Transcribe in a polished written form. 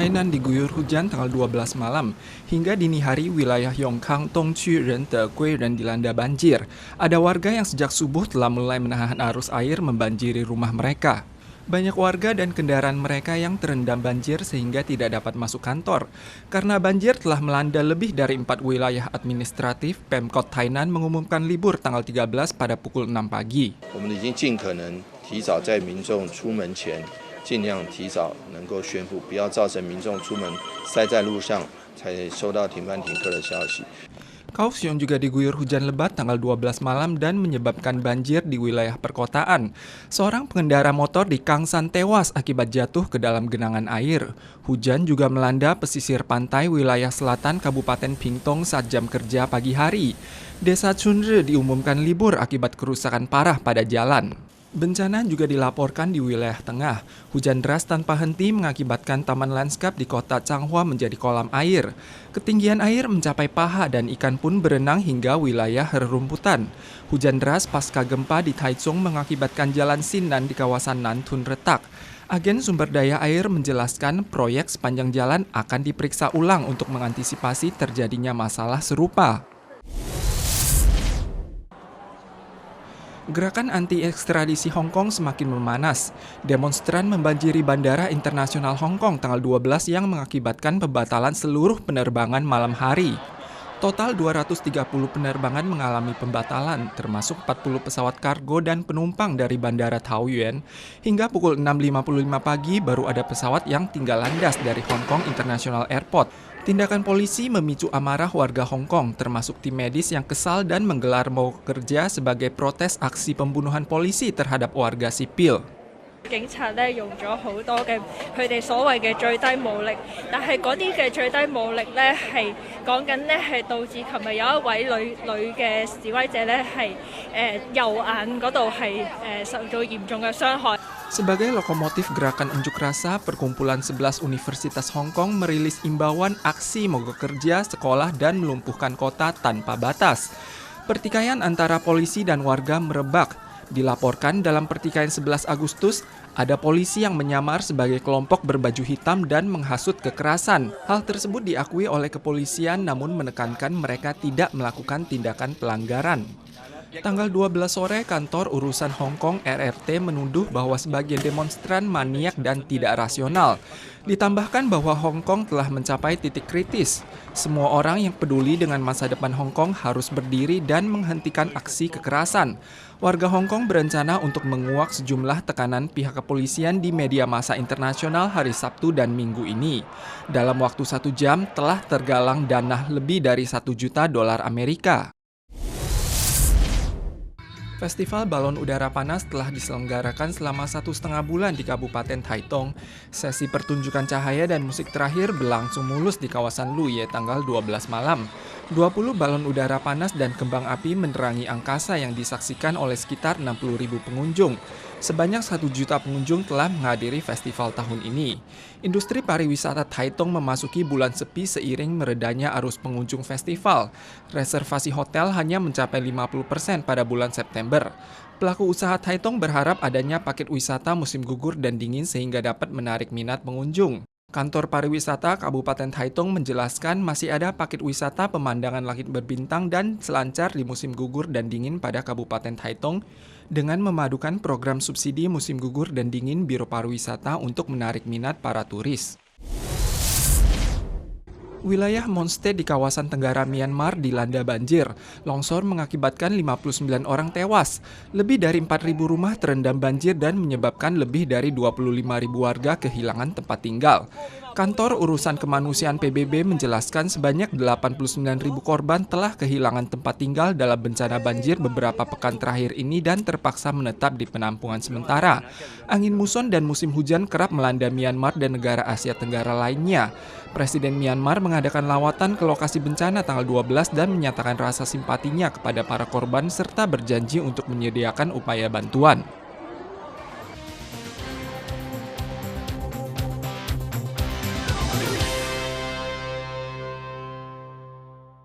Tainan diguyur hujan tanggal 12 malam. Hingga dini hari wilayah Yongkang, Dongqu, Rente, Guiren dilanda banjir. Ada warga yang sejak subuh telah mulai menahan arus air membanjiri rumah mereka. Banyak warga dan kendaraan mereka yang terendam banjir sehingga tidak dapat masuk kantor. Karena banjir telah melanda lebih dari 4 wilayah administratif, Pemkot Tainan mengumumkan libur tanggal 13 pada pukul 6 pagi. 尽量提早能够宣布，不要造成民众出门塞在路上，才收到停班停课的消息。 Kaohsiung juga diguyur hujan lebat tanggal 12 malam dan menyebabkan banjir di wilayah perkotaan. Seorang pengendara motor di Kangsan tewas akibat jatuh ke dalam genangan air. Hujan juga melanda pesisir pantai wilayah selatan Kabupaten Pingtung saat jam kerja pagi hari. Desa Chunri diumumkan libur akibat kerusakan parah pada jalan. Bencana juga dilaporkan di wilayah tengah. Hujan deras tanpa henti mengakibatkan taman lanskap di kota Changhua menjadi kolam air. Ketinggian air mencapai paha dan ikan pun berenang hingga wilayah rerumputan. Hujan deras pasca gempa di Taichung mengakibatkan jalan Sinan di kawasan Nantun retak. Agen sumber daya air menjelaskan proyek sepanjang jalan akan diperiksa ulang untuk mengantisipasi terjadinya masalah serupa. Gerakan anti-ekstradisi Hong Kong semakin memanas. Demonstran membanjiri Bandara Internasional Hong Kong tanggal 12 yang mengakibatkan pembatalan seluruh penerbangan malam hari. Total 230 penerbangan mengalami pembatalan, termasuk 40 pesawat kargo dan penumpang dari Bandara Taoyuan. Hingga pukul 6.55 pagi baru ada pesawat yang tinggal landas dari Hong Kong International Airport. Tindakan polisi memicu amarah warga Hong Kong, termasuk tim medis yang kesal dan menggelar mogok kerja sebagai protes aksi pembunuhan polisi terhadap warga sipil. 警察咧用咗好多嘅佢哋所謂嘅最低武力，但係嗰啲嘅最低武力咧係講緊咧係導致琴日有一位女嘅示威者咧係右眼嗰度係受到嚴重嘅傷害。 Sebagai lokomotif gerakan unjuk rasa, Perkumpulan 11 Universitas Hong Kong merilis imbauan aksi mogok kerja, sekolah, dan melumpuhkan kota tanpa batas. Pertikaian antara polisi dan warga merebak. Dilaporkan dalam pertikaian 11 Agustus, ada polisi yang menyamar sebagai kelompok berbaju hitam dan menghasut kekerasan. Hal tersebut diakui oleh kepolisian namun menekankan mereka tidak melakukan tindakan pelanggaran. Tanggal 12 sore, kantor urusan Hong Kong RRT menuduh bahwa sebagian demonstran maniak dan tidak rasional. Ditambahkan bahwa Hong Kong telah mencapai titik kritis. Semua orang yang peduli dengan masa depan Hong Kong harus berdiri dan menghentikan aksi kekerasan. Warga Hong Kong berencana untuk menguak sejumlah tekanan pihak kepolisian di media massa internasional hari Sabtu dan Minggu ini. Dalam waktu 1 jam telah tergalang dana lebih dari $1 juta Amerika. Festival balon udara panas telah diselenggarakan selama 1,5 bulan di Kabupaten Taitung. Sesi pertunjukan cahaya dan musik terakhir berlangsung mulus di kawasan Luye tanggal 12 malam. 20 balon udara panas dan kembang api menerangi angkasa yang disaksikan oleh sekitar 60.000 pengunjung. Sebanyak 1 juta pengunjung telah menghadiri festival tahun ini. Industri pariwisata Taitung memasuki bulan sepi seiring meredanya arus pengunjung festival. Reservasi hotel hanya mencapai 50% pada bulan September. Pelaku usaha Taitung berharap adanya paket wisata musim gugur dan dingin sehingga dapat menarik minat pengunjung. Kantor pariwisata Kabupaten Taitung menjelaskan masih ada paket wisata pemandangan langit berbintang dan selancar di musim gugur dan dingin pada Kabupaten Taitung dengan memadukan program subsidi musim gugur dan dingin Biro Pariwisata untuk menarik minat para turis. Wilayah Monste di kawasan Tenggara Myanmar dilanda banjir. Longsor mengakibatkan 59 orang tewas. Lebih dari 4.000 rumah terendam banjir dan menyebabkan lebih dari 25.000 warga kehilangan tempat tinggal. Kantor Urusan Kemanusiaan PBB menjelaskan sebanyak 89.000 korban telah kehilangan tempat tinggal dalam bencana banjir beberapa pekan terakhir ini dan terpaksa menetap di penampungan sementara. Angin muson dan musim hujan kerap melanda Myanmar dan negara Asia Tenggara lainnya. Presiden Myanmar mengadakan lawatan ke lokasi bencana tanggal 12 dan menyatakan rasa simpatinya kepada para korban serta berjanji untuk menyediakan upaya bantuan.